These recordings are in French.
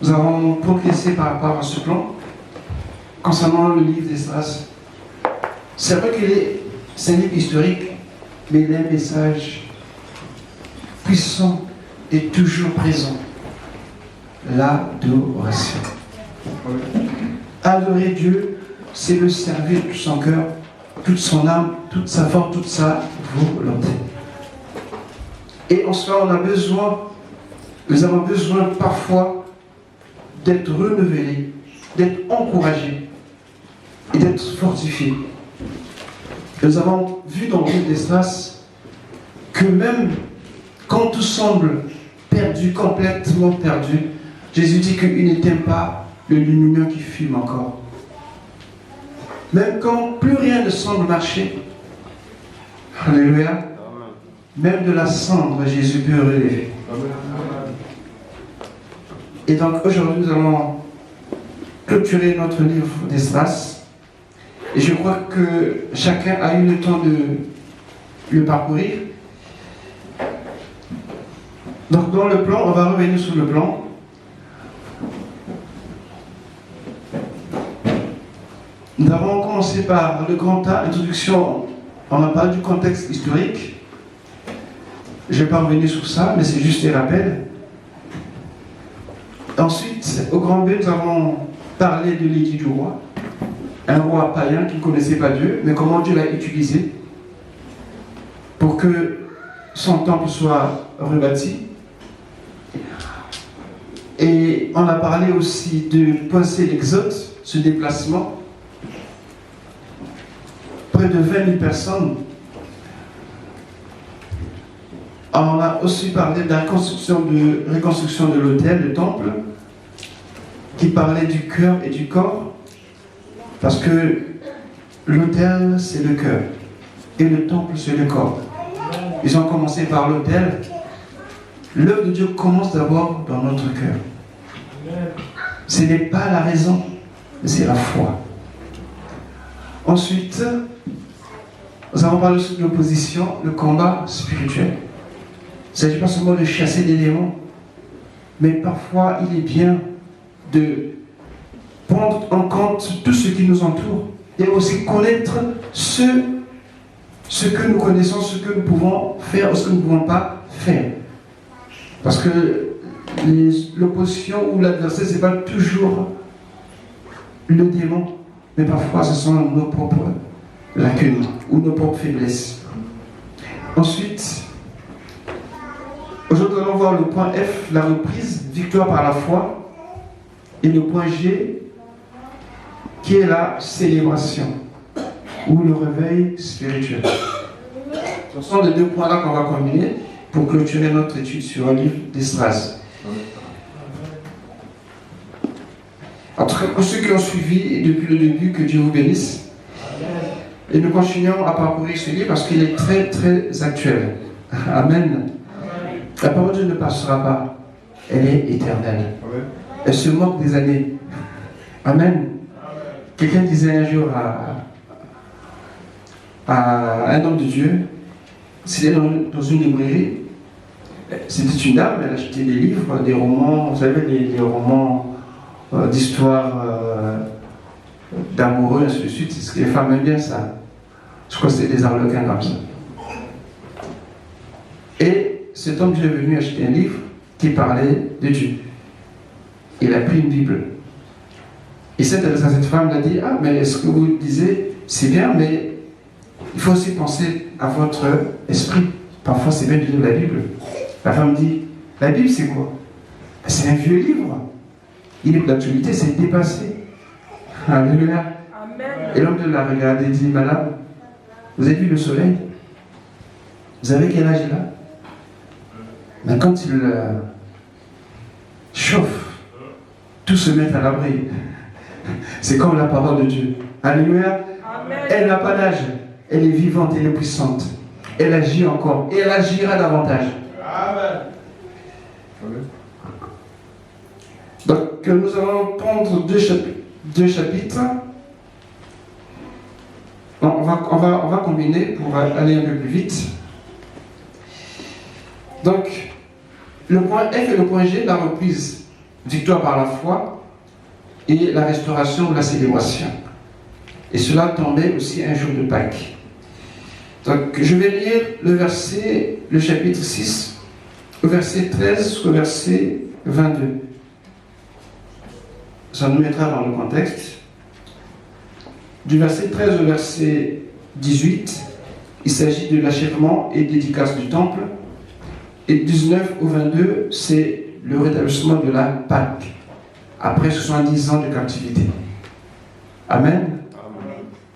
nous avons progressé par rapport à ce plan concernant le livre d'Esdras. C'est vrai c'est un livre historique, mais il a un message puissant et toujours présent. L'adoration. Adorer Dieu, c'est le servir de tout son cœur, toute son âme, toute sa force, toute sa volonté. Et en cela, nous avons besoin parfois d'être renouvelés, d'être encouragés et d'être fortifiés. Nous avons vu dans le livre d'Esdras que même quand tout semble perdu, complètement perdu, Jésus dit qu'il n'éteint pas le lumineux qui fume encore. Même quand plus rien ne semble marcher, alléluia, même de la cendre, Jésus peut relever. Et donc aujourd'hui, nous allons clôturer notre livre d'Esdras. Et je crois que chacun a eu le temps de le parcourir. Donc dans le plan, on va revenir sur le plan. Nous avons commencé par le grand A, introduction. On a parlé du contexte historique. Je ne vais pas revenir sur ça, mais c'est juste des rappels. Ensuite, au grand B, nous avons parlé de l'édit du roi. Un roi païen qui ne connaissait pas Dieu, mais comment Dieu l'a utilisé pour que son temple soit rebâti. Et on a parlé aussi de penser l'exode, ce déplacement. Près de 20 000 personnes. On a aussi parlé de la reconstruction de l'autel, le temple, qui parlait du cœur et du corps, parce que l'autel, c'est le cœur, et le temple, c'est le corps. Ils ont commencé par l'autel. L'œuvre de Dieu commence d'abord dans notre cœur. Ce n'est pas la raison, mais c'est la foi. Ensuite, nous avons parlé de l'opposition, le combat spirituel. Il ne s'agit pas seulement de chasser des démons, mais parfois il est bien de prendre en compte tout ce qui nous entoure et aussi connaître ce que nous connaissons, ce que nous pouvons faire ou ce que nous ne pouvons pas faire. Parce que l'opposition ou l'adversaire, ce n'est pas toujours le démon, mais parfois ce sont nos propres lacunes ou nos propres faiblesses. Ensuite, aujourd'hui, nous allons voir le point F, la reprise, victoire par la foi, et le point G, qui est la célébration, ou le réveil spirituel. Ce sont les deux points-là qu'on va combiner pour clôturer notre étude sur le livre d'Esdras. En tout cas, pour ceux qui ont suivi depuis le début, que Dieu vous bénisse. Et nous continuons à parcourir ce livre parce qu'il est très très actuel. Amen. La parole de Dieu ne passera pas. Elle est éternelle. Elle se moque des années. Amen. Quelqu'un disait un jour à un homme de Dieu, c'était dans une librairie, c'était une dame, elle achetait des livres, des romans, vous savez, les romans d'histoire d'amoureux, ainsi de suite. C'est ce que les femmes aiment bien, ça. Je crois que c'était des arlequins comme ça. Et cet homme est venu acheter un livre qui parlait de Dieu. Il a pris une Bible. Et cette femme l'a dit, ah, mais ce que vous disiez, c'est bien, mais il faut aussi penser à votre esprit. Parfois, c'est bien de lire la Bible. La femme dit, la Bible, c'est quoi? C'est un vieux livre. Il est d'actualité, c'est dépassé. Alléluia. Et l'homme de la regardé et dit, madame, vous avez vu le soleil? Vous avez quel âge là? Mais quand il chauffe, tout se met à l'abri. C'est comme la parole de Dieu. Alléluia. Amen. Elle n'a pas d'âge. Elle est vivante, elle est puissante. Elle agit encore. Et elle agira davantage. Amen. Donc nous allons prendre deux chapitres. On va combiner pour aller un peu plus vite. Donc, le point F et le point G, la reprise. victoire par la foi et la restauration de la célébration. Et cela tombait aussi un jour de Pâques. Donc je vais lire le chapitre 6, au verset 13 au verset 22. Ça nous mettra dans le contexte. Du verset 13 au verset 18, il s'agit de l'achèvement et dédicace du temple. Et 19 au 22, c'est le rétablissement de la Pâque, après 70 ans de captivité. Amen.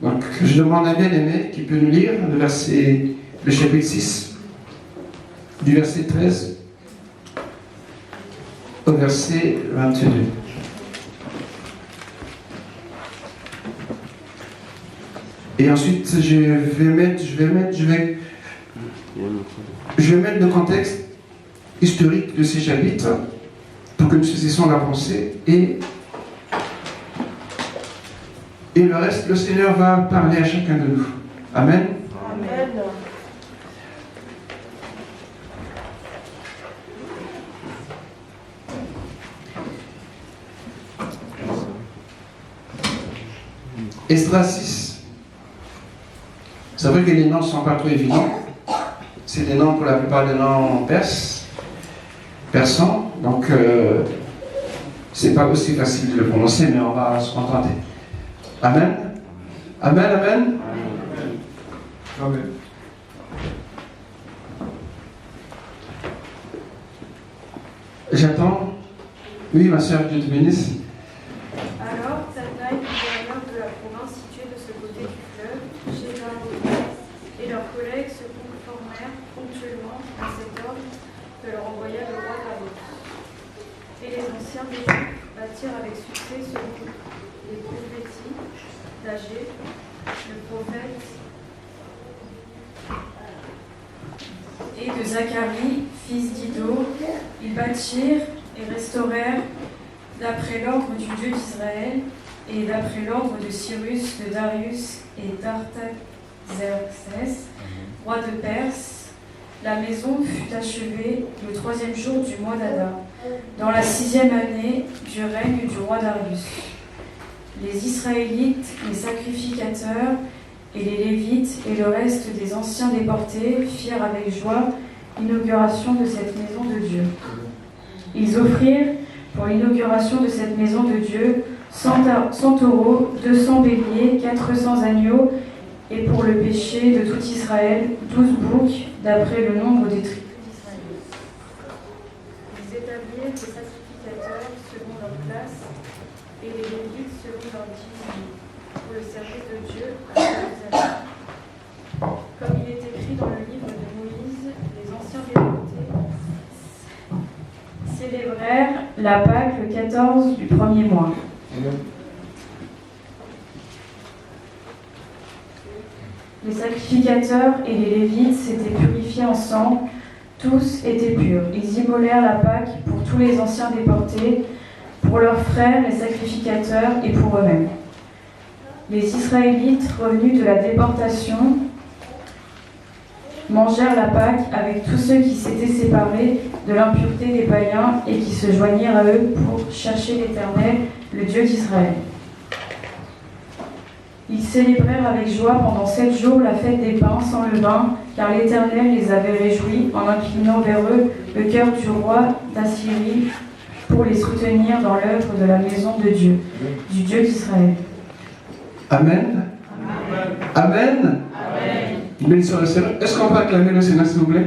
Donc, je demande à un bien-aimé qui peut nous lire le chapitre 6, du verset 13 au verset 22. Et ensuite, je vais mettre le contexte historique de ces chapitres pour que nous saisissions la pensée et le reste, le Seigneur va parler à chacun de nous. Amen. Amen. Esdras 6. C'est vrai que les noms ne sont pas trop évidents. C'est des noms pour la plupart des noms persans. Donc, c'est pas aussi facile de le prononcer, mais on va se contenter. Amen. Amen, amen. Amen. J'attends. Oui, ma soeur, Dieu te bénisse. Alors, Tatnaï, gouverneur de la province située de ce côté du fleuve, Sheba et leurs collègues se conformèrent ponctuellement à cet ordre que leur envoya le roi David. Et les anciens des Juifs bâtirent avec succès selon les prophéties d'Agé, le prophète, et de Zacharie, fils d'Ido. Ils bâtirent et restaurèrent d'après l'ordre du Dieu d'Israël et d'après l'ordre de Cyrus, de Darius et d'Artaxerxès, roi de Perse. La maison fut achevée le 3e jour du mois d'Adar, dans la 6e année du règne du roi Darius. Les Israélites, les sacrificateurs et les Lévites et le reste des anciens déportés firent avec joie l'inauguration de cette maison de Dieu. Ils offrirent pour l'inauguration de cette maison de Dieu 100 taureaux, 200 béliers, 400 agneaux, et pour le péché de tout Israël, 12 boucs, d'après le nombre des tribus d'Israël. Ils établirent les sacrificateurs selon leur classe et les Lévites selon leur division, pour le service de Dieu à Jérusalem. Comme il est écrit dans le livre de Moïse, les anciens déportés célébrèrent la Pâque le 14 du 1er mois. Amen. Les sacrificateurs et les Lévites s'étaient purifiés ensemble, tous étaient purs. Ils immolèrent la Pâque pour tous les anciens déportés, pour leurs frères les sacrificateurs et pour eux-mêmes. Les Israélites revenus de la déportation mangèrent la Pâque avec tous ceux qui s'étaient séparés de l'impureté des païens et qui se joignirent à eux pour chercher l'Éternel, le Dieu d'Israël. Ils célébrèrent avec joie pendant 7 jours la fête des pains sans levain, car l'Éternel les avait réjouis en inclinant vers eux le cœur du roi d'Assyrie pour les soutenir dans l'œuvre de la maison de Dieu, du Dieu d'Israël. Amen. Amen. Amen. Bénissons le Seigneur. Est-ce qu'on peut acclamer le Seigneur, s'il vous plaît?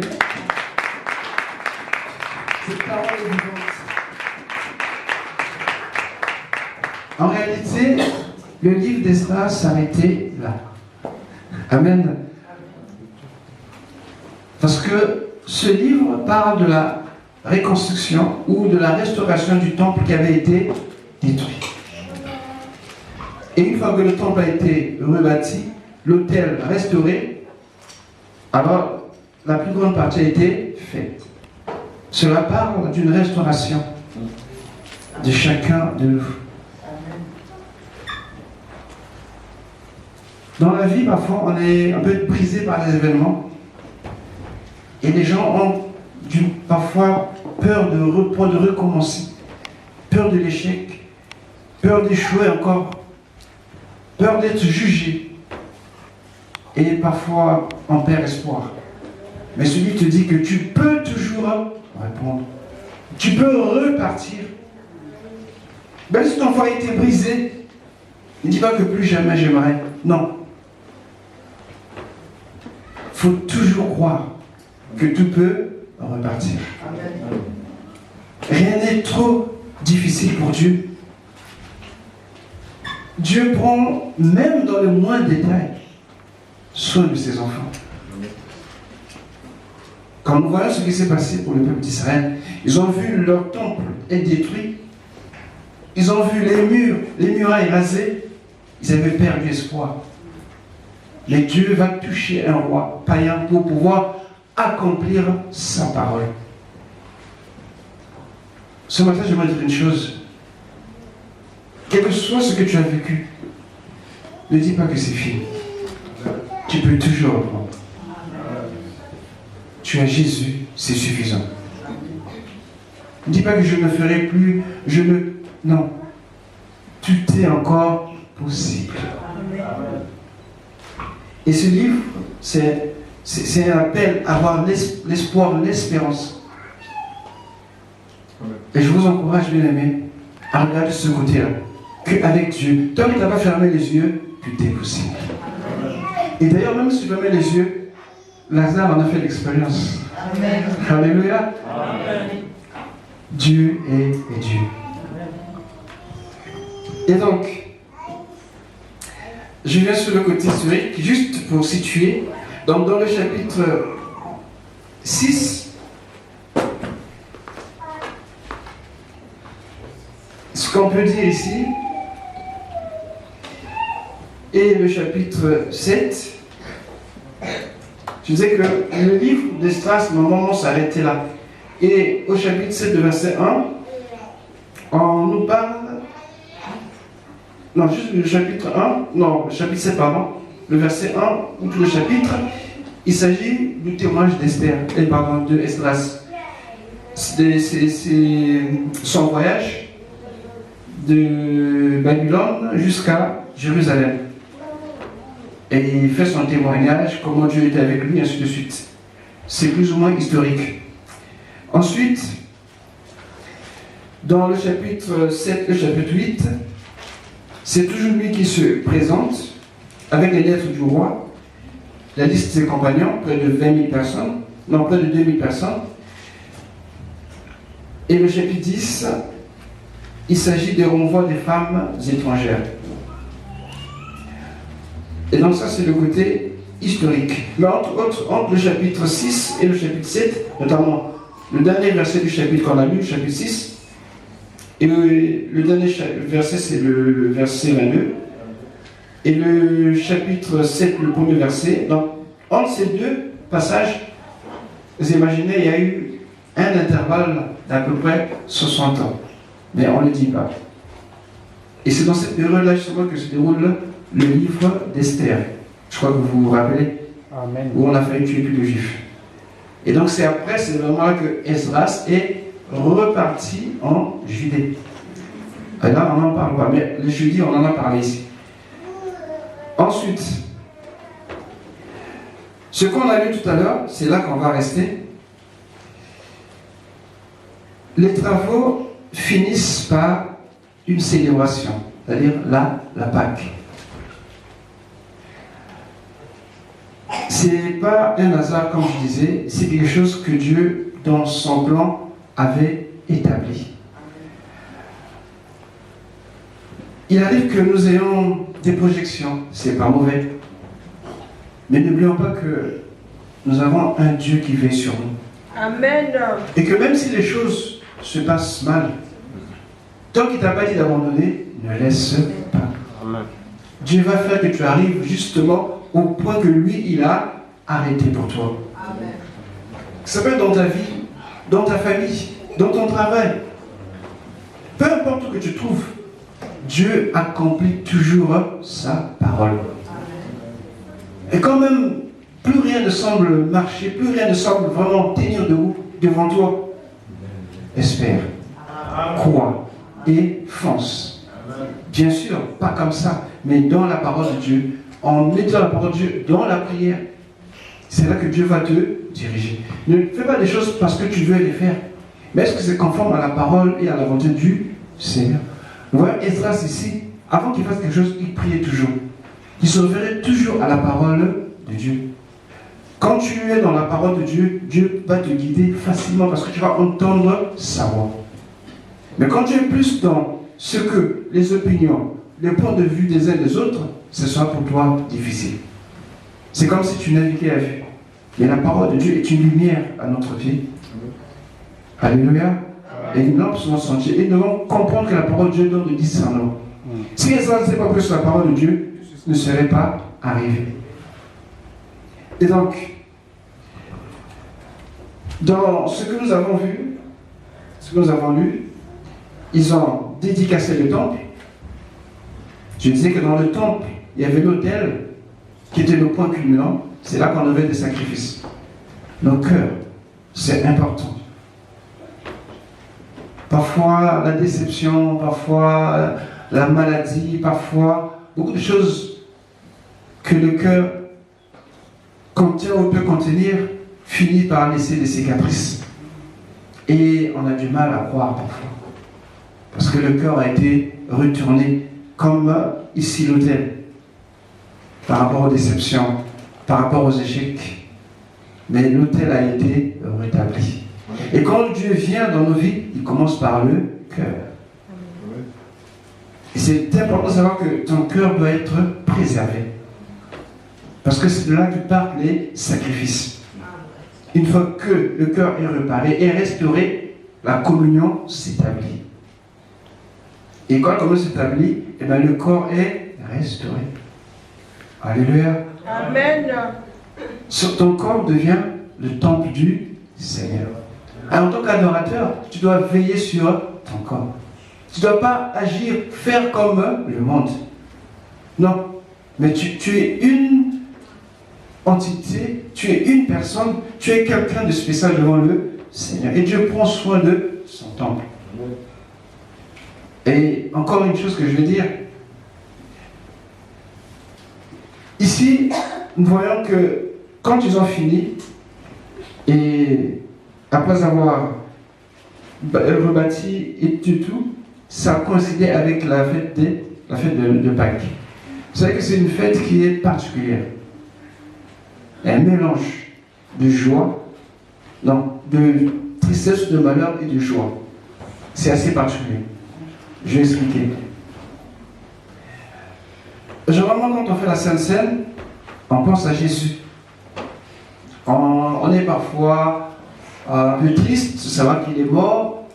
Cette parole est vivante. En réalité, le livre d'Esdras s'arrêtait là. Amen. Parce que ce livre parle de la reconstruction ou de la restauration du temple qui avait été détruit. Et une fois que le temple a été rebâti, l'autel restauré, alors la plus grande partie a été faite. Cela parle d'une restauration de chacun de nous. Dans la vie, parfois, on est un peu brisé par les événements. Et les gens ont parfois peur de recommencer. peur de l'échec, peur d'échouer encore, peur d'être jugé. Et parfois, on perd espoir. Mais celui te dit que tu peux toujours répondre. Tu peux repartir. Même si ton foyer était brisé, ne dis pas que plus jamais j'aimerais. Non. Il faut toujours croire que tout peut repartir. Rien n'est trop difficile pour Dieu. Dieu prend, même dans le moindre détail, soin de ses enfants. Quand nous voyons ce qui s'est passé pour le peuple d'Israël, ils ont vu leur temple être détruit. Ils ont vu les murailles rasées. Ils avaient perdu espoir. Mais Dieu va toucher un roi païen pour pouvoir accomplir sa parole. Ce matin, j'aimerais dire une chose. Quel que soit ce que tu as vécu, ne dis pas que c'est fini. Tu peux toujours reprendre. Tu as Jésus, c'est suffisant. Ne dis pas que je ne ferai plus, non. Tout est encore possible. Et ce livre, c'est un appel à avoir l'espoir, l'espérance. Et je vous encourage, bien aimé, à regarder ce côté-là. Qu'avec Dieu, tant que tu n'as pas fermé les yeux, tout est possible. Et d'ailleurs, même si tu fermais les yeux, Lazare en a fait l'expérience. Amen. Alléluia. Amen. Dieu est Dieu. Et donc, je viens sur le côté historique, juste pour situer. Donc, dans le chapitre 6, ce qu'on peut dire ici, et le chapitre 7, je disais que le livre d'Esdras, normalement, s'arrêtait là. Et au chapitre 7, de verset 1, on nous parle. Non, juste le chapitre 1, non, le chapitre 7, pardon. Le verset 1, ou tout le chapitre, il s'agit du témoignage d'Esther, de Esdras. C'est son voyage de Babylone jusqu'à Jérusalem. Et il fait son témoignage, comment Dieu était avec lui, ainsi de suite. C'est plus ou moins historique. Ensuite, dans le chapitre 7, le chapitre 8, c'est toujours lui qui se présente avec les lettres du roi, la liste de ses compagnons, près de 20 000 personnes, non, près de 2 000 personnes. Et le chapitre 10, il s'agit des renvois des femmes étrangères. Et donc ça, c'est le côté historique. Mais entre le chapitre 6 et le chapitre 7, notamment le dernier verset du chapitre qu'on a lu, le chapitre 6, et le dernier verset, c'est le verset 22, et le chapitre 7, le premier verset. Donc, entre ces deux passages, vous imaginez, il y a eu un intervalle d'à peu près 60 ans. Mais on ne le dit pas. Et c'est dans cette période-là justement que se déroule le livre d'Esther. Je crois que vous vous rappelez. Amen. Où on a failli tuer plus de juifs. Et donc c'est après, c'est vraiment là que Esdras est reparti en Judée. Et là, on n'en parle pas, mais le jeudi, on en a parlé ici. Ensuite, ce qu'on a lu tout à l'heure, c'est là qu'on va rester. Les travaux finissent par une célébration, c'est-à-dire la Pâque. C'est pas un hasard, comme je disais, c'est quelque chose que Dieu, dans son plan, avait établi. Il arrive que nous ayons des projections, c'est pas mauvais. Mais n'oublions pas que nous avons un Dieu qui veille sur nous. Amen. Et que même si les choses se passent mal, tant qu'il ne t'a pas dit d'abandonner, ne laisse pas. Amen. Dieu va faire que tu arrives justement au point que lui, il a arrêté pour toi. Amen. Ça peut être dans ta vie, dans ta famille, dans ton travail. Peu importe où que tu trouves, Dieu accomplit toujours sa parole. Et quand même, plus rien ne semble marcher, plus rien ne semble vraiment tenir debout devant toi, espère, crois, et fonce. Bien sûr, pas comme ça, mais dans la parole de Dieu, en mettant la parole de Dieu dans la prière, c'est là que Dieu va te diriger. Ne fais pas des choses parce que tu veux les faire, mais est-ce que c'est conforme à la parole et à la volonté du Seigneur? Vous voyez, Esdras ici, avant qu'il fasse quelque chose, il priait toujours. Il se référait toujours à la parole de Dieu. Quand tu es dans la parole de Dieu, Dieu va te guider facilement parce que tu vas entendre sa voix. Mais quand tu es plus dans ce que les opinions, les points de vue des uns et des autres, ce sera pour toi difficile. C'est comme si tu naviguais à vue. Mais la parole de Dieu est une lumière à notre pied. Alléluia. Et une lampe sur notre sentier. Et nous devons comprendre que la parole de Dieu donne le discernement. Si les gens ne savaient pas plus la parole de Dieu, ne serait pas arrivé. Et donc, dans ce que nous avons vu, ce que nous avons lu, ils ont dédicacé le temple. Je disais que dans le temple, il y avait l'autel qui était le point culminant. C'est là qu'on avait des sacrifices. Nos cœurs, c'est important. Parfois la déception, parfois la maladie, parfois beaucoup de choses que le cœur contient ou peut contenir finit par laisser des cicatrices. Et on a du mal à croire parfois. Parce que le cœur a été retourné comme ici l'autel par rapport aux déceptions, par rapport aux échecs. Mais l'autel a été rétabli. Et quand Dieu vient dans nos vies, il commence par le cœur. Et c'est important de savoir que ton cœur doit être préservé. Parce que c'est de là que partent les sacrifices. Une fois que le cœur est réparé et restauré, la communion s'établit. Et quand la communion s'établit, eh bien, le corps est restauré. Alléluia. Amen. Ton corps devient le temple du Seigneur. En tant qu'adorateur, tu dois veiller sur ton corps. Tu ne dois pas agir, faire comme le monde. Non. Mais tu es une entité, tu es une personne, tu es quelqu'un de spécial devant le Seigneur. Et Dieu prend soin de son temple. Et encore une chose que je veux dire. Ici, nous voyons que quand ils ont fini, et après avoir rebâti et tout, ça coïncidait avec la fête de Pâques. Vous savez que c'est une fête qui est particulière. Un mélange de joie, non, de tristesse, de malheur et de joie. C'est assez particulier. Je vais expliquer. Généralement, quand on fait la Sainte Seine, on pense à Jésus. On est parfois un peu triste de savoir qu'il est mort,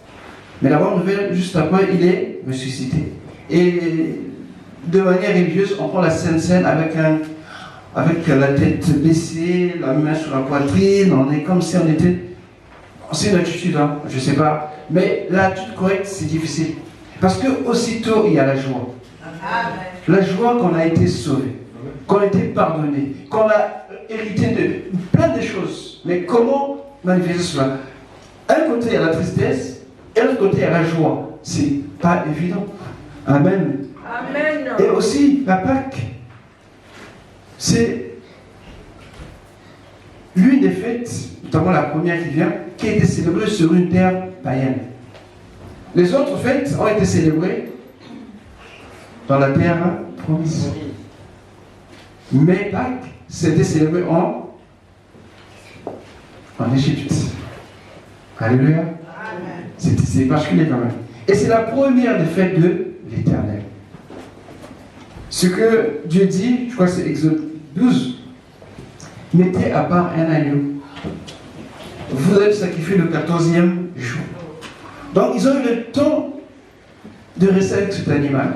mais la bonne nouvelle, juste après, il est ressuscité. Et de manière religieuse, on prend la Sainte Seine avec la tête baissée, la main sur la poitrine, on est comme si on était... C'est une attitude, hein, je ne sais pas. Mais l'attitude correcte, c'est difficile. Parce que aussitôt, il y a la joie. La joie qu'on a été sauvé, qu'on a été pardonné, qu'on a hérité de plein de choses. Mais comment manifester cela? Un côté, il y a la tristesse, et l'autre côté, il y a la joie. C'est pas évident. Amen. Amen. Et aussi, la Pâque, c'est l'une des fêtes, notamment la première qui vient, qui a été célébrée sur une terre païenne. Les autres fêtes ont été célébrées dans la terre promise. Mais Pâques, c'était célébré en Égypte. Alléluia. C'est particulier quand même. Et c'est la première des fêtes de l'Éternel. Ce que Dieu dit, je crois que c'est Exode 12, mettez à part un agneau. Vous allez sacrifier le 14e jour. Donc ils ont eu le temps de rester avec cet animal.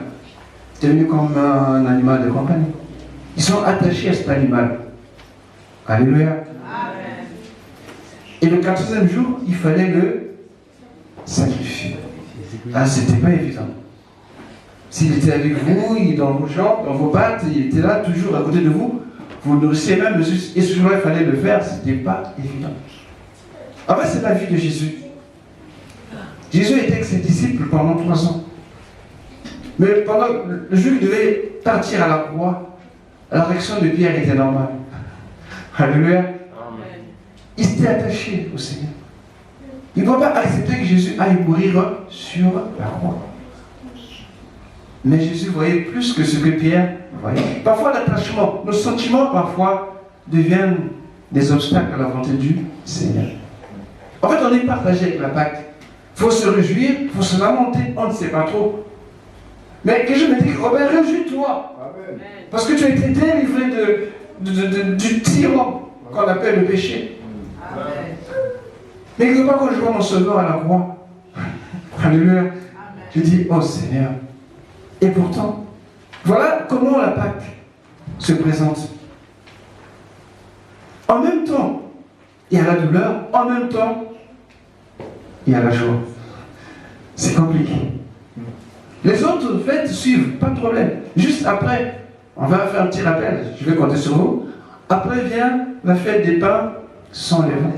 C'est devenu comme un animal de compagnie. Ils sont attachés à cet animal. Alléluia. Amen. Et le 14e jour, il fallait le sacrifier. Ah, c'était pas évident. S'il était avec vous, il est dans vos jambes, dans vos pattes, il était là, toujours à côté de vous, vous nourrissez même, et ce jour-là, il fallait le faire, c'était pas évident. En fait, c'est la vie de Jésus. Jésus était avec ses disciples pendant 3 ans. Mais pendant le jour qu'il devait partir à la croix, la réaction de Pierre était normale. Alléluia. Amen. Il s'était attaché au Seigneur. Il ne va pas accepter que Jésus aille mourir sur la croix. Mais Jésus voyait plus que ce que Pierre voyait. Parfois l'attachement, nos sentiments parfois deviennent des obstacles à la volonté du Seigneur. En fait, on est partagé avec la Pâque. Il faut se réjouir, il faut se lamenter, on ne sait pas trop. Mais que je me dis, Robert, réjouis-toi. Amen. Parce que tu as été délivré du tyran qu'on appelle le péché. Amen. Mais quelque part, quand je vois mon sauveur à la croix, alléluia, je dis, oh Seigneur. Et pourtant, voilà comment la Pâque se présente. En même temps, il y a la douleur, en même temps, il y a la joie. C'est compliqué. Les autres fêtes suivent, pas de problème. Juste après, on va faire un petit rappel, je vais compter sur vous. Après vient la fête des pains sans levain.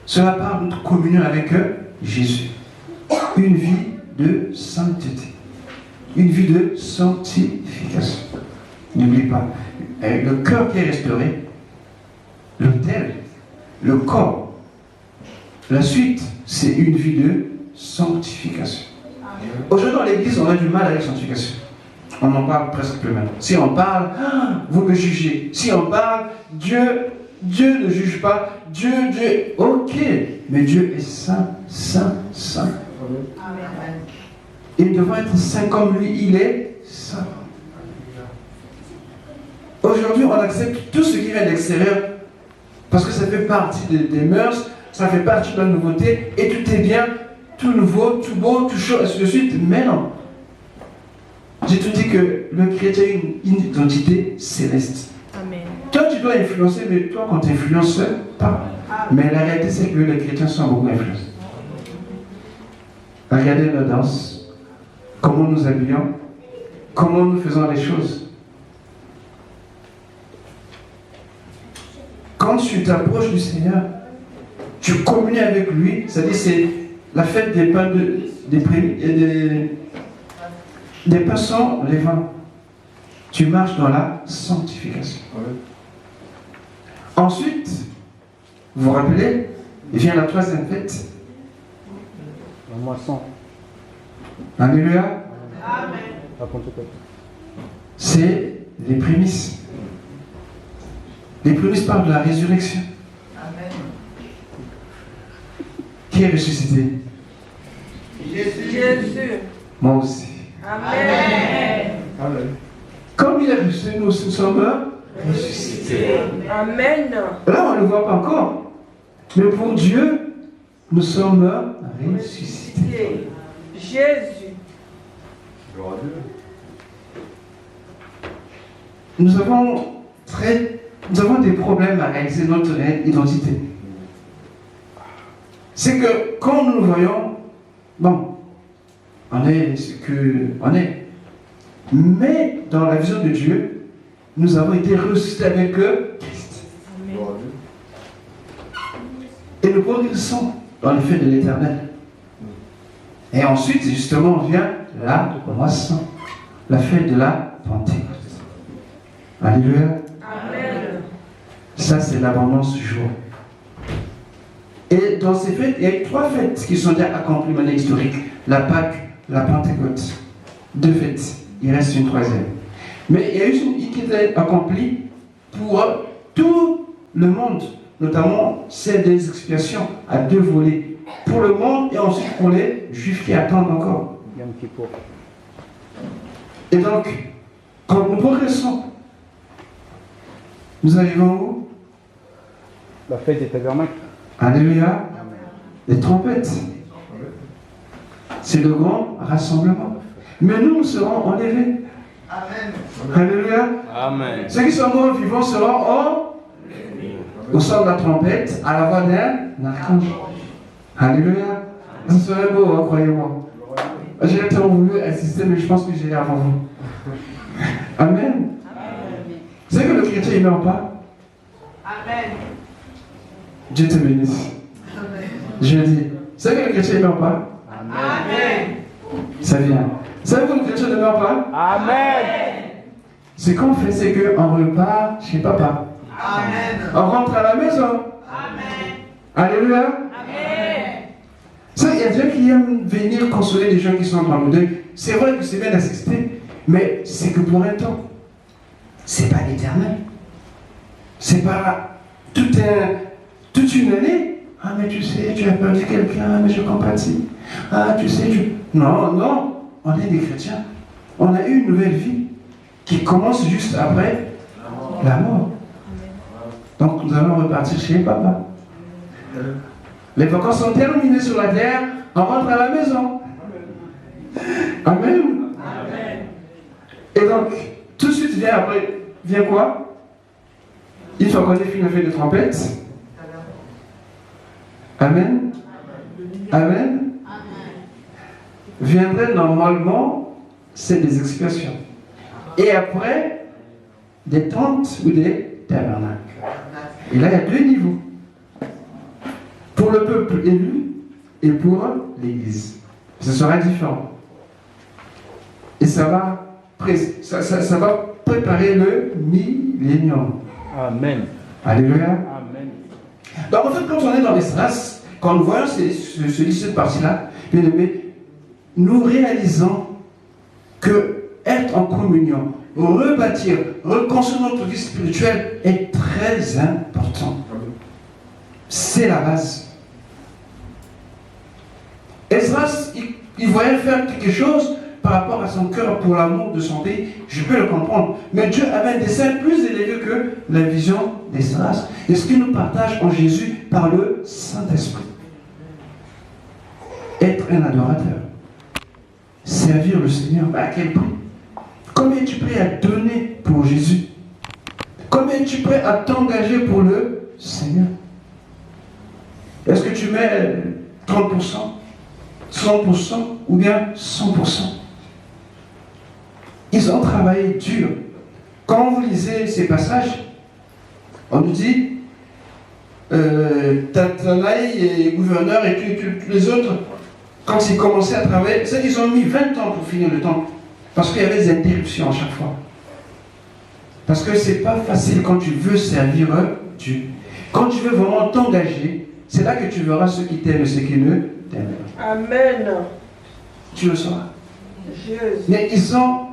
Cela parle de notre communion avec Jésus. Une vie de sainteté. Une vie de sanctification. N'oublie pas, le cœur qui est restauré, l'autel, le corps. La suite, c'est une vie de sanctification. Aujourd'hui, dans l'église, on a du mal avec la sanctification. On n'en parle presque plus même. Si on parle, vous me jugez. Si on parle, Dieu ne juge pas. Dieu, ok. Mais Dieu est saint, saint, saint. Amen. Et nous devons être saint comme lui, il est saint. Aujourd'hui, on accepte tout ce qui vient de l'extérieur parce que ça fait partie des mœurs, ça fait partie de la nouveauté et tout est bien, tout nouveau, tout beau, tout chaud, ainsi de suite. Mais non. J'ai tout dit que le chrétien a une identité céleste. Amen. Toi, tu dois influencer, mais toi, quand tu influences pas. Mais la réalité, c'est que les chrétiens sont beaucoup influencés. Regardez nos danses, comment nous habillons, comment nous faisons les choses. Quand tu t'approches du Seigneur, tu communies avec lui, c'est-à-dire c'est la fête des pains des pains sans levain. Tu marches dans la sanctification. Amen. Ensuite, vous vous rappelez, il vient la troisième fête. La moisson. Alléluia. Amen. La Pentecôte. C'est les prémices. Les prémices parlent de la résurrection. Amen. Qui est ressuscité? Jésus. Moi aussi. Amen. Amen. Comme il est ressuscité, nous aussi sommes ressuscités. Amen. Là, on ne le voit pas encore. Mais pour Dieu, nous sommes ressuscités. Jésus. Gloire à Dieu. Nous avons des problèmes à réaliser notre identité. C'est que quand nous nous voyons, bon, on est ce qu'on est. Mais dans la vision de Dieu, nous avons été ressuscités avec Christ. Gloire à Dieu. Et nous progressons dans le fait de l'éternel. Et ensuite, justement, vient la moisson, la fête de la Pentecôte. Alléluia. Amen. Ça, c'est l'abondance du jour. Et dans ces fêtes, il y a eu 3 fêtes qui sont déjà accomplies de manière historique. La Pâque, la Pentecôte. 2 fêtes. Il reste une 3e. Mais il y a eu une qui était accomplie pour tout le monde, notamment celle des expiations à 2 volets. Pour le monde et ensuite pour les Juifs qui attendent encore. Yom Kippour. Et donc, quand nous progressons, nous arrivons où? La fête des tabernacles. Alléluia. Les trompettes. C'est le grand rassemblement. Mais nous serons enlevés. Amen. Alléluia. Amen. Ceux qui sont morts vivants seront au son de la trompette, à la voix d'un archange. Alléluia. Ce serait beau, hein, croyez-moi. J'ai tellement voulu assister, mais je pense que j'irai avant vous. Amen. Vous savez que le chrétien, il ne meurt pas? Amen. Dieu te bénisse. Je dis, vous savez que le chrétien, il ne meurt pas? Amen. Ça vient. Savez-vous, le chrétien ne meurt pas? Amen. Ce qu'on fait, c'est qu'on repart chez papa. Amen. On rentre à la maison. Amen. Alléluia. Amen. Ça, il y a des gens qui aiment venir consoler les gens qui sont dans le deuil. C'est vrai que c'est bien d'assister, mais c'est que pour un temps. C'est pas l'éternel. C'est pas toute une année. Ah, mais tu sais, tu as perdu quelqu'un, mais je compatis. Ah, tu sais, Non, non, on est des chrétiens. On a eu une nouvelle vie qui commence juste après la mort. Donc nous allons repartir chez papa. Les vacances sont terminées sur la terre, on rentre à la maison. Amen. Amen. Et donc, tout de suite vient quoi? Une fois qu'on est fini, on fait des trompettes. Amen. Amen. Viendrait normalement, c'est des expiations. Et après, des tentes ou des tabernacles. Et là, il y a deux niveaux. Pour le peuple élu et pour l'Église. Ce sera différent. Et ça va préparer le millénium. Amen. Alléluia. Amen. Donc en fait, quand on est dans l'espace, quand nous voyons ce lycée de partie-là, bien aimé, nous réalisons que être en communion, rebâtir, reconstruire notre vie spirituelle est très important. C'est la base. Esdras, il voyait faire quelque chose par rapport à son cœur pour l'amour de son pays. Je peux le comprendre. Mais Dieu avait un dessein plus élevé que la vision d'Esdras. Et ce qu'il nous partage en Jésus par le Saint-Esprit. Être un adorateur. Servir le Seigneur. À quel prix? Combien es-tu prêt à donner pour Jésus? Combien es-tu prêt à t'engager pour le Seigneur? Est-ce que tu mets 30%, 100% ou bien 100%? Ils ont travaillé dur. Quand vous lisez ces passages, on nous dit Tathanaï et gouverneur et tous les autres, quand ils commençaient à travailler, ils ont mis 20 ans pour finir le temple. Parce qu'il y avait des interruptions à chaque fois. Parce que c'est pas facile quand tu veux servir Dieu. Quand tu veux vraiment t'engager, c'est là que tu verras ceux qui t'aiment et ceux qui ne t'aiment pas. Amen. Tu le sauras. Jésus. Mais ils ont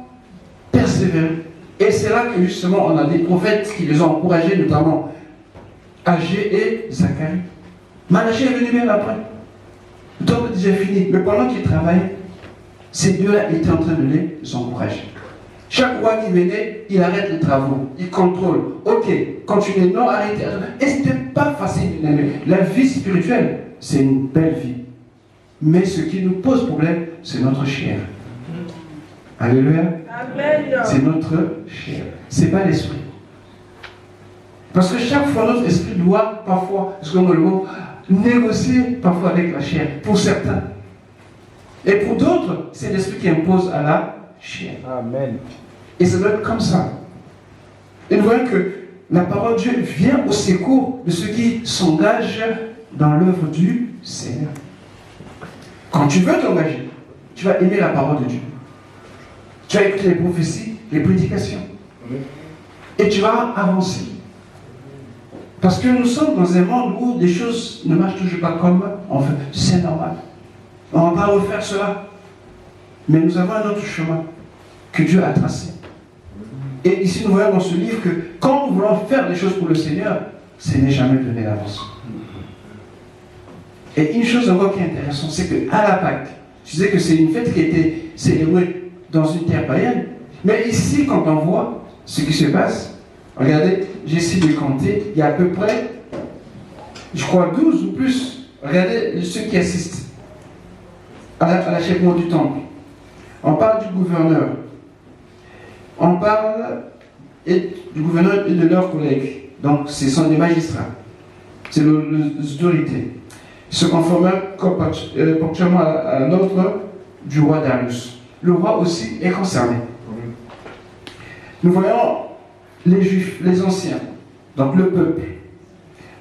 persévéré. Et c'est là que justement on a des prophètes qui les ont encouragés, notamment Agé et Zacharie. Malachi est venu même après. Le temps est déjà fini. Mais pendant qu'ils travaillaient, ces deux-là étaient en train de les encourager. Chaque roi qui venait, il arrête les travaux, il contrôle. Ok, continuez, non, arrêtez. Et ce n'était pas facile. La vie spirituelle, c'est une belle vie. Mais ce qui nous pose problème, c'est notre chair. Alléluia. Amen. C'est notre chair. C'est pas l'esprit. Parce que chaque fois, notre esprit doit parfois, excusez-moi le mot, négocier parfois avec la chair, pour certains. Et pour d'autres, c'est l'esprit qui impose à la chair. Amen. Et ça doit être comme ça. Et nous voyons que la parole de Dieu vient au secours de ceux qui s'engagent dans l'œuvre du Seigneur. Quand tu veux t'engager, tu vas aimer la parole de Dieu. Tu vas écouter les prophéties, les prédications. Et tu vas avancer. Parce que nous sommes dans un monde où les choses ne marchent toujours pas comme on veut. C'est normal. On ne va pas refaire cela. Mais nous avons un autre chemin que Dieu a tracé. Et ici, nous voyons dans ce livre que quand nous voulons faire des choses pour le Seigneur, ce n'est jamais donné d'avance. Et une chose encore qui est intéressante, c'est qu'à la Pâque, je disais que c'est une fête qui a été célébrée dans une terre païenne. Mais ici, quand on voit ce qui se passe, regardez, j'essaie de compter, il y a à peu près, je crois, 12 ou plus. Regardez ceux qui assistent à l'achèvement du temple. On parle du gouverneur. On parle du gouverneur et de leurs collègues. Donc, ce sont des magistrats. C'est les autorités. Ils se conformèrent ponctuellement à l'ordre du roi Darius. Le roi aussi est concerné. Nous voyons les juifs, les anciens, donc le peuple.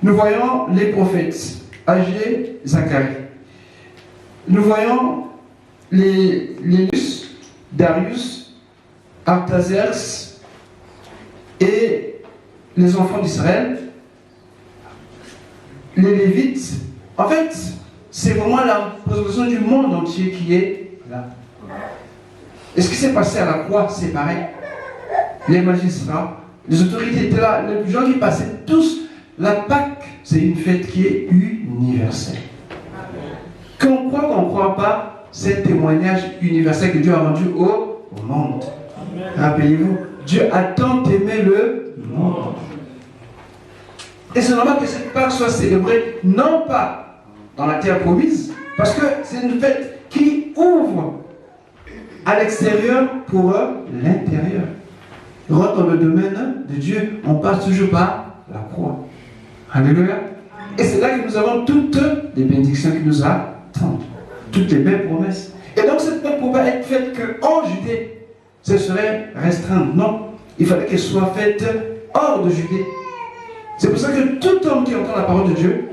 Nous voyons les prophètes, Agé, Zacharie. Nous voyons les Lus Darius, Artaxerxes et les enfants d'Israël, les Lévites. En fait, c'est vraiment la représentation du monde entier qui est là. Et ce qui s'est passé à la croix, c'est pareil. Les magistrats, les autorités étaient là, les gens qui passaient tous. La Pâque, c'est une fête qui est universelle. Qu'on croit qu'on ne croit pas, c'est un témoignage universel que Dieu a rendu au monde. Rappelez-vous, Dieu a tant aimé le monde. Et c'est normal que cette Pâque soit célébrée, non pas dans la terre promise, parce que c'est une fête qui ouvre à l'extérieur pour l'intérieur. Rentre dans le domaine de Dieu, on passe toujours par la croix. Alléluia. Et c'est là que nous avons toutes les bénédictions qui nous attendent, toutes les belles promesses. Et donc cette fête ne pouvait pas être faite qu'en Judée. Ce serait restreint. Non, il fallait qu'elle soit faite hors de Judée. C'est pour ça que tout homme qui entend la parole de Dieu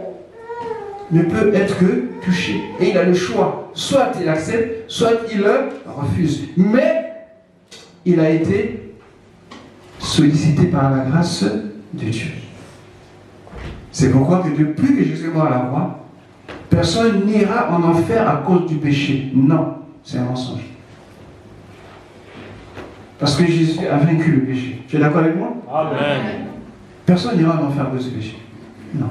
ne peut être que touché. Et il a le choix. Soit il accepte, soit il le refuse. Mais il a été sollicité par la grâce de Dieu. C'est pourquoi que depuis que Jésus est mort à la croix, personne n'ira en enfer à cause du péché. Non, c'est un mensonge. Parce que Jésus a vaincu le péché. Tu es d'accord avec moi? Amen. Personne n'ira en enfer à cause du péché. Non.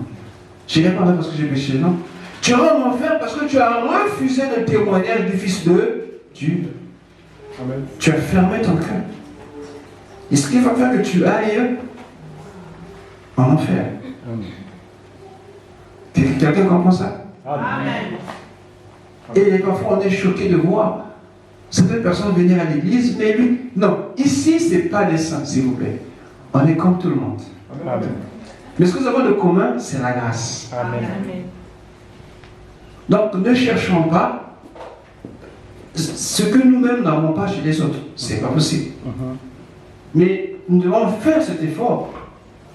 Je n'irai pas là parce que j'ai péché, non. Tu iras en enfer parce que tu as refusé le témoignage du Fils de Dieu. Amen. Tu as fermé ton cœur. Et ce qui va faire que tu ailles en enfer. Amen. Quelqu'un comprend ça? Amen. Et parfois on est choqué de voir certaines personnes venir à l'église, mais lui, non, ici c'est pas les saints, s'il vous plaît. On est comme tout le monde. Amen. Mais ce que nous avons de commun, c'est la grâce. Amen. Donc ne cherchons pas ce que nous-mêmes n'avons pas chez les autres. C'est pas possible. Mais nous devons faire cet effort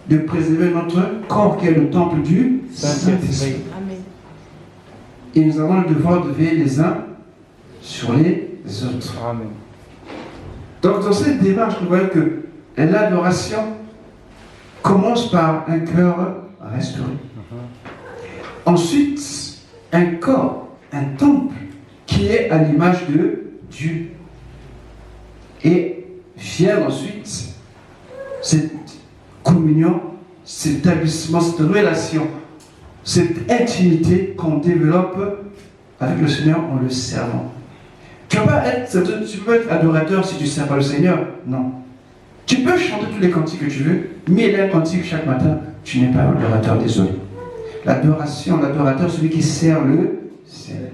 de préserver notre corps qui est le temple du Saint-Esprit. Et nous avons le devoir de veiller les uns sur les autres. Amen. Donc dans cette démarche, nous voyons que l'adoration commence par un cœur restauré. Ensuite, un corps, un temple qui est à l'image de Dieu. Et vient ensuite cette communion, cet établissement, cette relation, cette intimité qu'on développe avec le Seigneur en le servant. Tu ne peux être adorateur si tu ne sers pas le Seigneur. Non. Tu peux chanter tous les cantiques que tu veux, mais il y a un cantique chaque matin, tu n'es pas adorateur, désolé. L'adoration, l'adorateur, celui qui sert le Seigneur.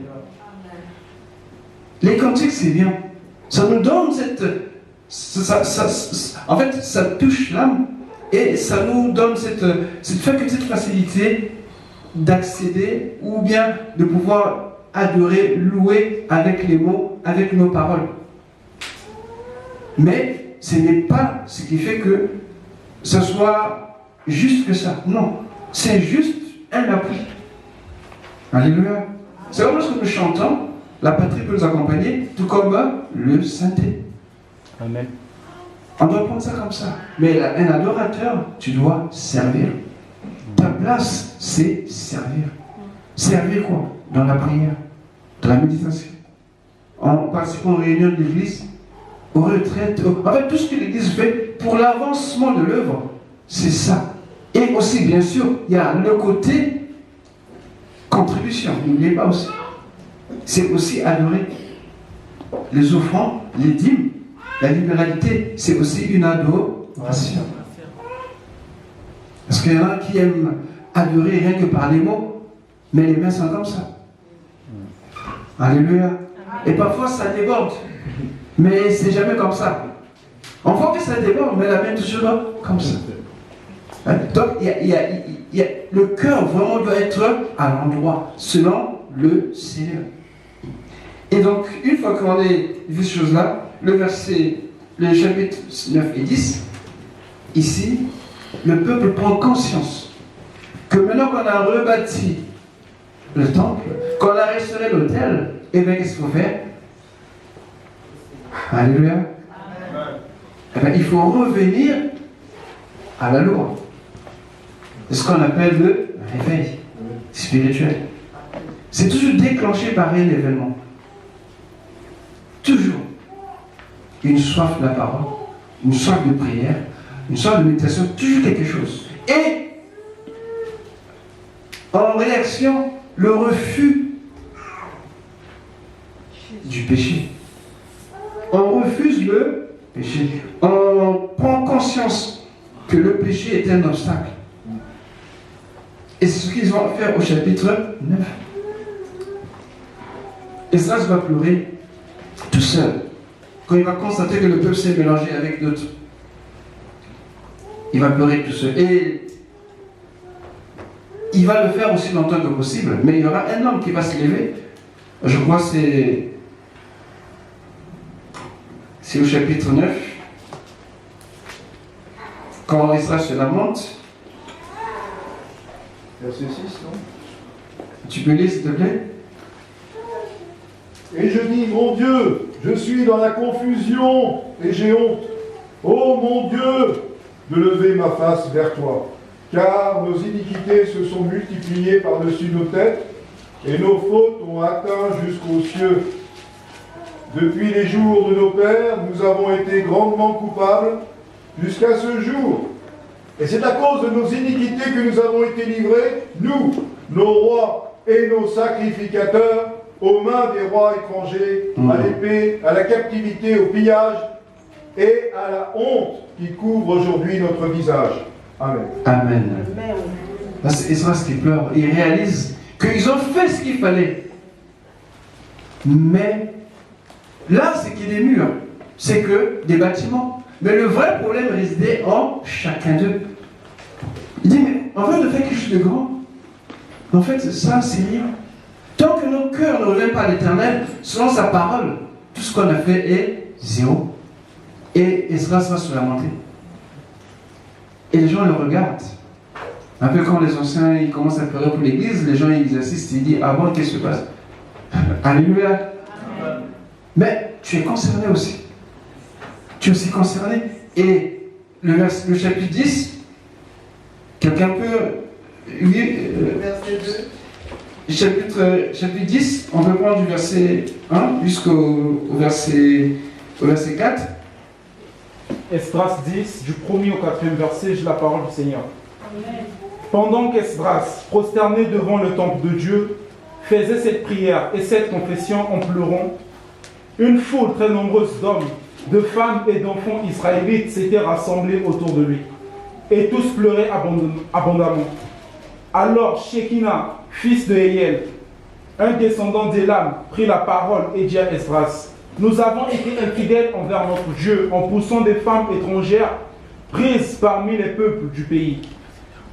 Les cantiques, c'est bien. Ça nous donne en fait, ça touche l'âme et ça nous donne cette facilité d'accéder ou bien de pouvoir adorer, louer avec les mots, avec nos paroles. Mais ce n'est pas ce qui fait que ce soit juste que ça. Non, c'est juste un appui. Alléluia. C'est comme lorsque nous chantons, la patrie peut nous accompagner, tout comme le synthé. Amen. On doit prendre ça comme ça. Mais un adorateur, tu dois servir. Ta place, c'est servir. Servir quoi? Dans la prière, dans la méditation, en participant aux réunions de l'église, aux retraites, en fait tout ce que l'église fait pour l'avancement de l'œuvre, c'est ça. Et aussi, bien sûr, il y a le côté contribution, n'oubliez pas aussi. C'est aussi adorer. Les offrandes, les dîmes, la libéralité, c'est aussi une adoration. Parce qu'il y en a qui aiment adorer rien que par les mots, mais les mains sont comme ça. Alléluia. Et parfois ça déborde, mais c'est jamais comme ça. On voit que ça déborde, mais la main toujours comme ça. Donc le cœur vraiment doit être à l'endroit, selon le Seigneur. Et donc, une fois qu'on a vu ces choses-là, le chapitre 9 et 10, ici, le peuple prend conscience que maintenant qu'on a rebâti le temple, qu'on a restauré l'autel, et bien qu'est-ce qu'il faut faire? Alléluia. Eh bien, il faut revenir à la loi. C'est ce qu'on appelle le réveil spirituel. C'est toujours déclenché par un événement. Toujours. Une soif de la parole, une soif de prière, une soif de méditation, toujours quelque chose. Et en réaction, le refus du péché. On refuse le péché. On prend conscience que le péché est un obstacle. Et c'est ce qu'ils vont faire au chapitre 9. Esdras va pleurer tout seul. Quand il va constater que le peuple s'est mélangé avec d'autres, il va pleurer tout seul. Et il va le faire aussi longtemps que possible. Mais il y aura un homme qui va se lever. Je crois que c'est au chapitre 9. Quand Esdras se lamente. Verset 6, non? Tu peux lire, s'il te plaît? Et je dis, mon Dieu, je suis dans la confusion et j'ai honte. Ô mon Dieu, de lever ma face vers toi. Car nos iniquités se sont multipliées par-dessus nos têtes et nos fautes ont atteint jusqu'aux cieux. Depuis les jours de nos pères, nous avons été grandement coupables jusqu'à ce jour. Et c'est à cause de nos iniquités que nous avons été livrés, nous, nos rois et nos sacrificateurs, aux mains des rois étrangers, à l'épée, à la captivité, au pillage et à la honte qui couvre aujourd'hui notre visage. Amen. Amen. Là, c'est Esdras qui pleure. Il réalise qu'ils ont fait ce qu'il fallait. Mais là, c'est qu'il y a des murs. C'est que des bâtiments. Mais le vrai problème résidait en chacun d'eux. Il dit, mais en fait, on fait quelque chose de grand. En fait, ça, c'est rien. Tant que nos cœurs ne reviennent pas à l'Éternel, selon sa parole, tout ce qu'on a fait est zéro. Et Esdras va se lamenter. Et les gens le regardent. Un peu quand les anciens ils commencent à pleurer pour l'église, les gens ils assistent et ils disent, ah bon, qu'est-ce qui se passe? Alléluia. Mais tu es concerné aussi. Tu es aussi concerné. Et le chapitre 10, quelqu'un peut... Verset 2. Chapitre 10, on peut prendre du verset 1 jusqu'au verset 4. Esdras 10, du 1er au 4e verset, j'ai la parole du Seigneur. Amen. Pendant qu'Esdras, prosterné devant le temple de Dieu, faisait cette prière et cette confession en pleurant, une foule très nombreuse d'hommes, de femmes et d'enfants israélites s'étaient rassemblés autour de lui. Et tous pleuraient abondamment. Alors Shekinah, fils de Héiel, un descendant d'Élam, prit la parole et dit à Esdras, nous avons été infidèles envers notre Dieu en poussant des femmes étrangères prises parmi les peuples du pays.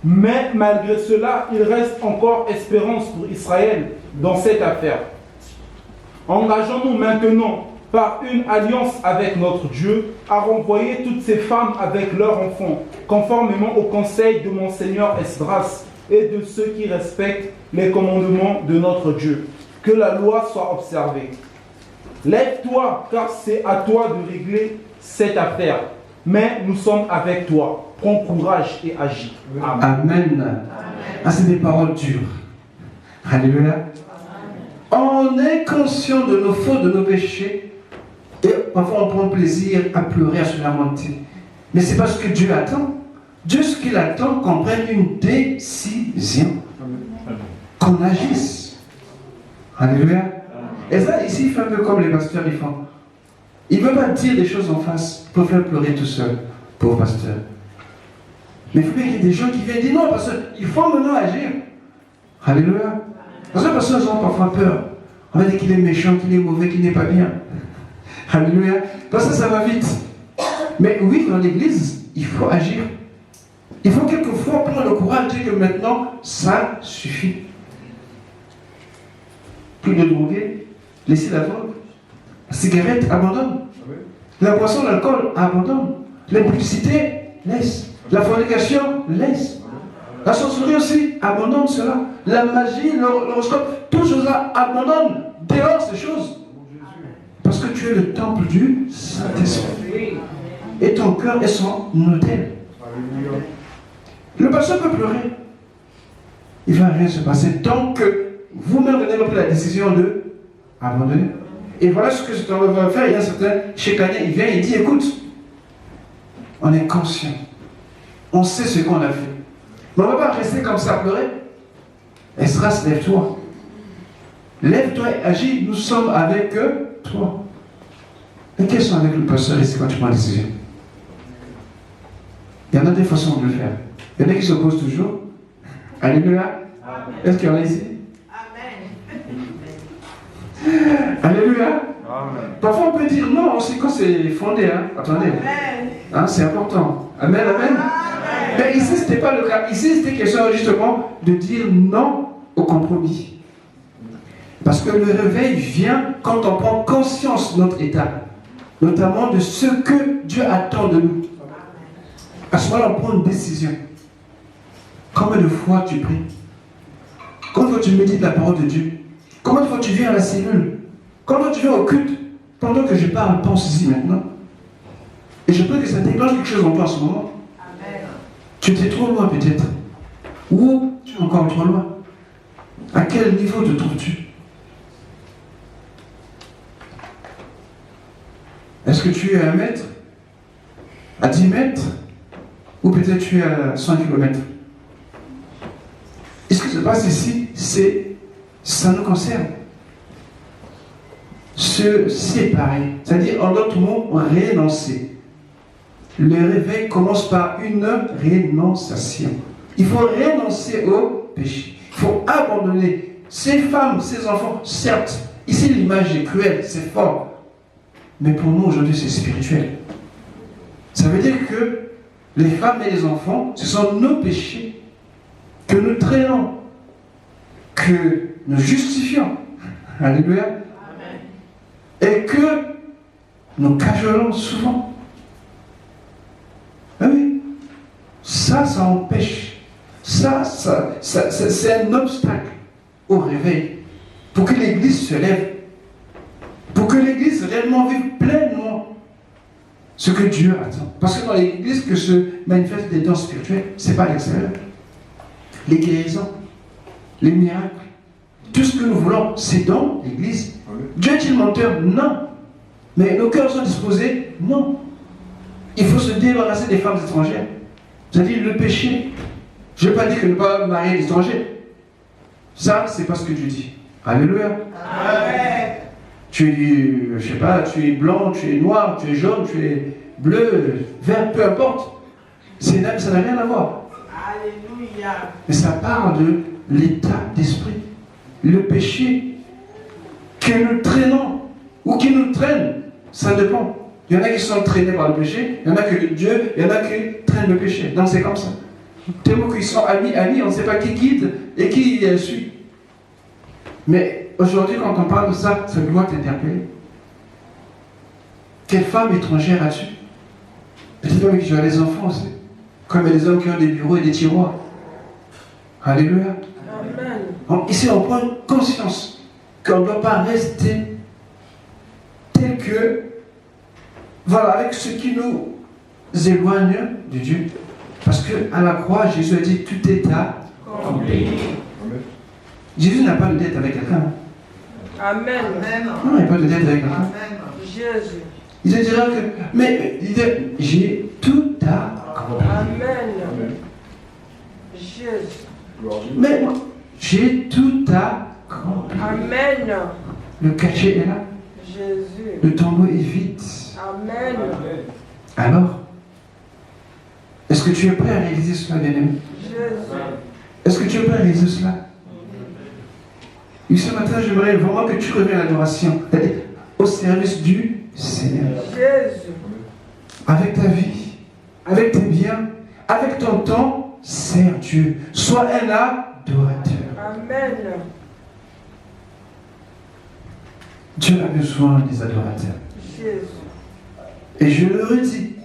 Mais malgré cela, il reste encore espérance pour Israël dans cette affaire. Engageons-nous maintenant par une alliance avec notre Dieu à renvoyer toutes ces femmes avec leurs enfants, conformément au conseil de mon Seigneur Esdras et de ceux qui respectent les commandements de notre Dieu. Que la loi soit observée. Lève-toi, car c'est à toi de régler cette affaire. Mais nous sommes avec toi. Prends courage et agis. Amen. Amen. Ah, c'est des paroles dures. Alléluia. On est conscient de nos fautes, de nos péchés. Et parfois on prend plaisir à pleurer, à se lamenter. Mais c'est parce que Dieu attend. Dieu, ce qu'il attend, qu'on prenne une décision. Qu'on agisse. Alléluia. Et ça, ici, il fait un peu comme les pasteurs, ils font. Il ne veut pas dire des choses en face pour faire pleurer tout seul, pauvre pasteur. Mais il faut bien qu'il y ait des gens qui viennent dire non, parce qu'il faut maintenant agir. Alléluia. Parce que les pasteurs ont parfois peur. On va dire qu'il est méchant, qu'il est mauvais, qu'il n'est pas bien. Alléluia. Parce que ça va vite. Mais oui, dans l'église, il faut agir. Il faut quelquefois prendre le courage de dire que maintenant, ça suffit. Plus de droguer, laissez la drogue. La cigarette, abandonne. La boisson, l'alcool, abandonne. L'impudicité, laisse. La fornication, laisse. La sorcellerie aussi, abandonne cela. La magie, l'horoscope, tout cela, abandonne. Dehors ces choses. Parce que tu tu es le temple du Saint-Esprit. Et ton cœur est son autel. Alléluia. Le pasteur peut pleurer. Il ne va rien se passer tant que vous-même vous n'avez pas pris la décision de abandonner. Et voilà ce que cet homme va faire. Il y a un certain Chécania, il vient et il dit, écoute, on est conscient. On sait ce qu'on a fait. Mais on ne va pas rester comme ça à pleurer. Esdras, lève-toi. Lève-toi et agis. Nous sommes avec toi. Et quelles sont avec le pasteur ici quand tu prends la décision? Il y en a des façons de le faire. Il y en a qui s'opposent toujours. Alléluia. Est-ce qu'il y en a ici? Amen. Alléluia. Amen. Parfois on peut dire non aussi quand c'est fondé. Hein. Attendez. Hein, c'est important. Amen, amen. Amen. Mais ici, ce n'était pas le cas. Ici, c'était question justement de dire non au compromis. Parce que le réveil vient quand on prend conscience de notre état. Notamment de ce que Dieu attend de nous. À ce moment-là, on prend une décision. Combien de fois tu pries? Combien de fois tu médites la parole de Dieu? Combien de fois tu viens à la cellule? Combien de fois tu viens au culte? Pendant que je parle, pense ici maintenant. Et je prie que ça déclenche quelque chose en toi en ce moment. Amen. Tu étais trop loin peut-être. Ou tu es encore trop loin. À quel niveau te trouves-tu? Est-ce que tu es à 1 mètre? À 10 mètres? Ou peut-être tu es à 100 km? Et ce qui se passe ici, ça nous concerne. Se séparer, c'est-à-dire en d'autres mots, renoncer. Le réveil commence par une rénonciation. Il faut renoncer au péché. Il faut abandonner ces femmes, ces enfants. Certes, ici l'image est cruelle, c'est fort. Mais pour nous aujourd'hui, c'est spirituel. Ça veut dire que les femmes et les enfants, ce sont nos péchés que nous traînons, que nous justifions. Alléluia. Amen. Et que nous cajolons souvent. Ah oui. Ça empêche. Ça c'est un obstacle au réveil. Pour que l'Église se lève. Pour que l'Église réellement vive pleinement ce que Dieu attend. Parce que dans l'Église que se manifestent des dons spirituels, ce n'est pas l'extérieur. Les guérisons, les miracles, tout ce que nous voulons, c'est dans l'Église. Dieu est-il menteur? Non. Mais nos cœurs sont disposés? Non. Il faut se débarrasser des femmes étrangères. C'est-à-dire le péché. Je ne vais pas dire que ne pas marier l'étranger. Ça, c'est pas ce que Dieu dit. Alléluia. Amen. Tu es, je sais pas, tu es blanc, tu es noir, tu es jaune, tu es bleu, vert, peu importe. Ça n'a rien à voir. Alléluia. Mais ça parle de l'état d'esprit. Le péché que nous traînons ou qui nous traîne, ça dépend. Il y en a qui sont traînés par le péché, il y en a que Dieu, il y en a qui traînent le péché. Donc c'est comme ça. Tellement qu'ils sont amis, on ne sait pas qui guide et qui suit. Mais aujourd'hui, quand on parle de ça, ça doit t'interpeller. Quelle femme étrangère as-tu? Peut-être même que tu as des enfants aussi. Comme il y a des hommes qui ont des bureaux et des tiroirs. Alléluia. Amen. Donc, ici, on prend conscience qu'on ne doit pas rester tel que, voilà, avec ce qui nous éloigne de Dieu. Parce qu'à la croix, Jésus a dit, tout est accompli. Jésus n'a pas de dette avec quelqu'un. Amen. Non, il n'y a pas de dette avec quelqu'un. Jésus. Il te dira que, mais il dit, j'ai tout accompli. Amen. Jésus. Mais moi, j'ai tout accompli. Amen. Le cachet est là. Jésus. Le tombeau est vide. Amen. Alors, est-ce que tu es prêt à réaliser cela, bien-aimé? Jésus. Est-ce que tu es prêt à réaliser cela? Et ce matin, j'aimerais vraiment que tu reviennes à l'adoration, c'est-à-dire au service du Seigneur. Jésus. Avec ta vie, avec tes biens, avec ton temps, sers Dieu. Sois un adorateur. Amen. Dieu a besoin des adorateurs. Jésus. Et je le redis,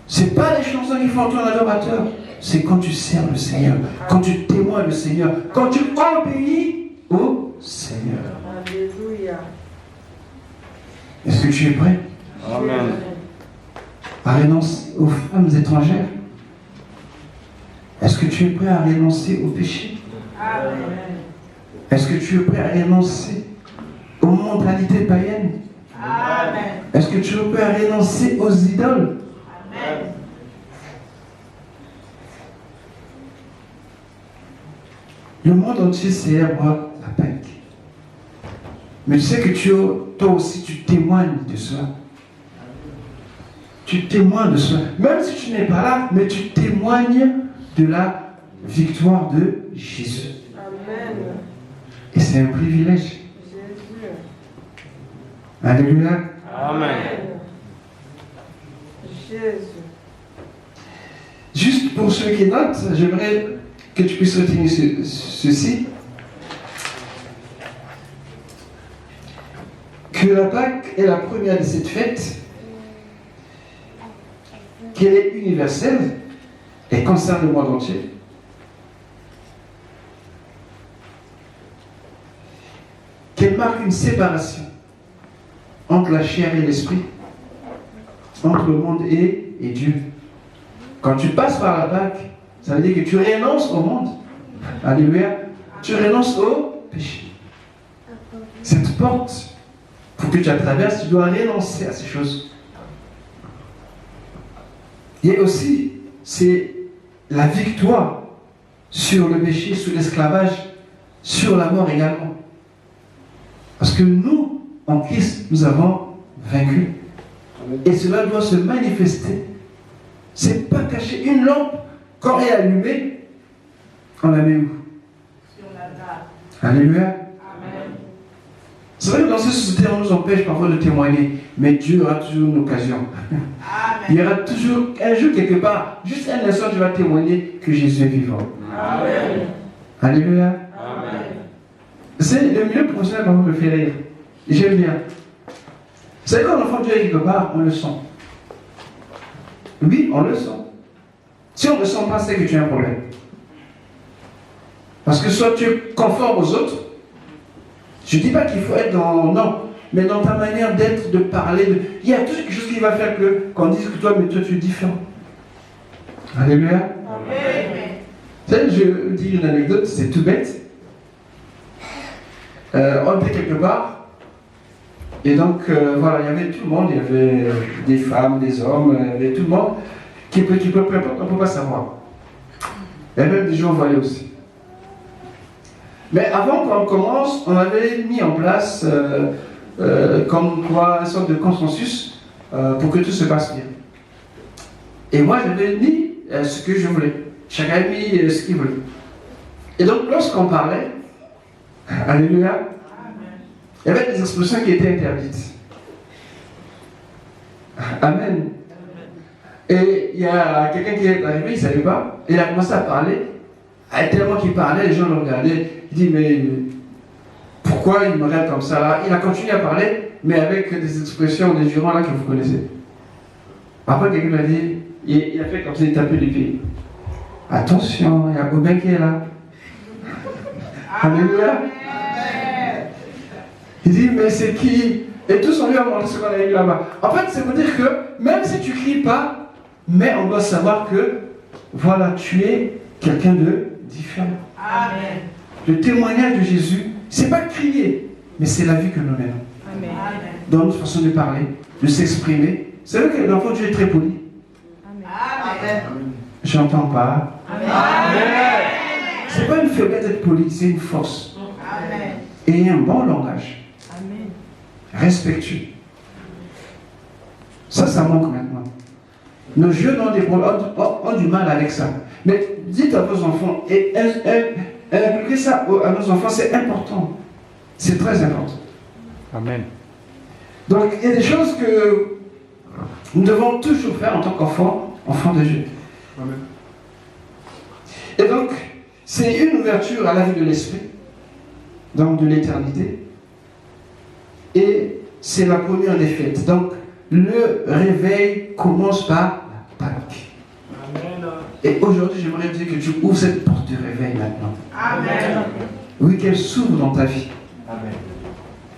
ce n'est pas les chansons qui font ton adorateur, c'est quand tu sers le Seigneur, quand tu témoignes le Seigneur, quand tu obéis au Seigneur. Alléluia. que tu es prêt Amen. à renoncer aux femmes étrangères? Est-ce que tu es prêt à renoncer au péché? Amen. Est-ce que tu es prêt à renoncer aux mentalités païennes? Amen. Est-ce que tu es prêt à renoncer aux idoles? Amen. Le monde entier célèbre la Pâque. Mais tu sais que toi aussi, tu témoignes de cela. Tu témoignes de cela. Même si tu n'es pas là, mais tu témoignes de la victoire de Jésus. Amen. Et c'est un privilège. Jésus. Alléluia. Amen. Jésus. Juste pour ceux qui notent, j'aimerais que tu puisses retenir ceci. Que la Pâque est la première de cette fête, qu'elle est universelle et concerne le monde entier. Qu'elle marque une séparation entre la chair et l'esprit, entre le monde et Dieu. Quand tu passes par la Pâque, ça veut dire que tu renonces au monde. Alléluia. Tu renonces au péché. Cette porte, pour que tu la traverses, tu dois renoncer à ces choses. Et aussi, c'est la victoire sur le péché, sur l'esclavage, sur la mort également. Parce que nous, en Christ, nous avons vaincu. Et cela doit se manifester. C'est pas caché. Une lampe, quand elle est allumée, on la met où? Sur la table. Alléluia. Amen. C'est vrai que dans cette société, on nous empêche parfois de témoigner. Mais Dieu aura toujours une occasion. Amen. Il y aura toujours un jour quelque part, juste un instant, tu vas témoigner que Jésus est vivant. Amen. Alléluia. Amen. C'est le milieu professionnel qui me fait rire. J'aime bien. Vous savez, quand l'enfant de Dieu est quelque part, on le sent. Oui, on le sent. Si on ne le sent pas, c'est que tu as un problème. Parce que soit tu es conforme aux autres, je ne dis pas qu'il faut être dans... Non, mais dans ta manière d'être, de parler, il y a toujours quelque chose qui va faire qu'on dise que toi, mais toi, tu es différent. Alléluia. Amen. Vous savez, je vais dire une anecdote, c'est tout bête. On était quelque part, et donc voilà, il y avait tout le monde, il y avait des femmes, des hommes, il y avait tout le monde qui peut on ne peut pas savoir. Il y avait même des gens voilés aussi. Mais avant qu'on commence, on avait mis en place comme quoi une sorte de consensus pour que tout se passe bien. Et moi, j'avais mis ce que je voulais. Chacun a mis ce qu'il voulait. Et donc, lorsqu'on parlait, alléluia, il y avait des expressions qui étaient interdites. Amen. Et il y a quelqu'un qui est arrivé, il ne savait pas, et il a commencé à parler. Et tellement qu'il parlait, les gens le regardaient. Il dit, mais pourquoi il me regarde comme ça là? Il a continué à parler, mais avec des expressions, des jurons là que vous connaissez. Après, quelqu'un m'a dit, il a fait comme ça, il tapait les pieds. Attention, il y a Gobin qui est là. Alléluia. Il dit, mais c'est qui? Et tous on lui a montré ce qu'on avait vu là-bas. En fait, c'est pour dire que même si tu ne cries pas, mais on doit savoir que, voilà, tu es quelqu'un de différent. Amen. Le témoignage de Jésus, c'est pas crier, mais c'est la vie que nous menons. Amen. Dans notre façon de parler, de s'exprimer. C'est vrai que l'enfant de Dieu est très poli. Amen. J'entends pas. Amen. C'est pas une faiblesse d'être poli, c'est une force. Amen. Et un bon langage. Amen. Respectueux. Ça manque maintenant. Nos jeunes ont du mal avec ça. Mais dites à vos enfants, et inculquer ça à nos enfants, c'est important. C'est très important. Amen. Donc, il y a des choses que nous devons toujours faire en tant qu'enfants de Dieu. Amen. Et donc, c'est une ouverture à la vie de l'esprit, donc de l'éternité. Et c'est la première des fêtes. Donc, le réveil commence par la Pâque. Et aujourd'hui, j'aimerais dire que tu ouvres cette porte de réveil maintenant. Amen. Oui, qu'elle s'ouvre dans ta vie. Amen.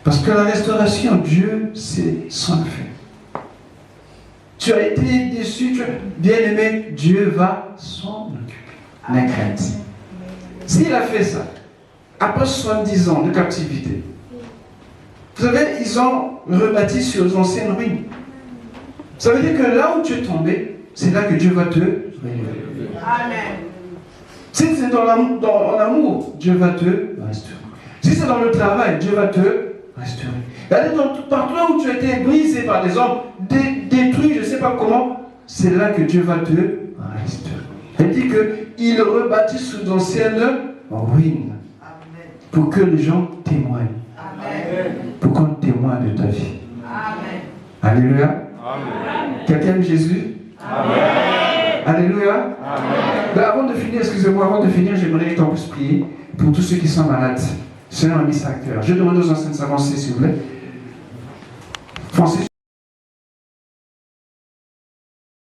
Parce que la restauration, Dieu, c'est son affaire. Tu as été déçu, tu as bien aimé, Dieu va s'en occuper. N'aie crainte. S'il a fait ça, après 70 ans de captivité, vous savez, ils ont rebâti sur les anciennes ruines. Ça veut dire que là où tu es tombé, c'est là que Dieu va te relever. Amen. Si c'est dans l'amour, Dieu va te restaurer. Si c'est dans le travail, Dieu va te restaurer. Regardez, partout là où tu as été brisé par des hommes, détruit, je ne sais pas comment, c'est là que Dieu va te restaurer. Elle dit qu'il rebâtit sous d'anciennes ruines pour que les gens témoignent. Amen. Pour qu'on témoigne de ta vie. Amen. Alléluia. Amen. Quelqu'un aime Jésus? Amen. Alléluia. Amen. Ben, avant de finir, excusez-moi, avant de finir, j'aimerais qu'on puisse prier pour tous ceux qui sont malades. Le Seigneur a mis ça à cœur. Je demande aux anciens de s'avancer, s'il vous plaît. Francis.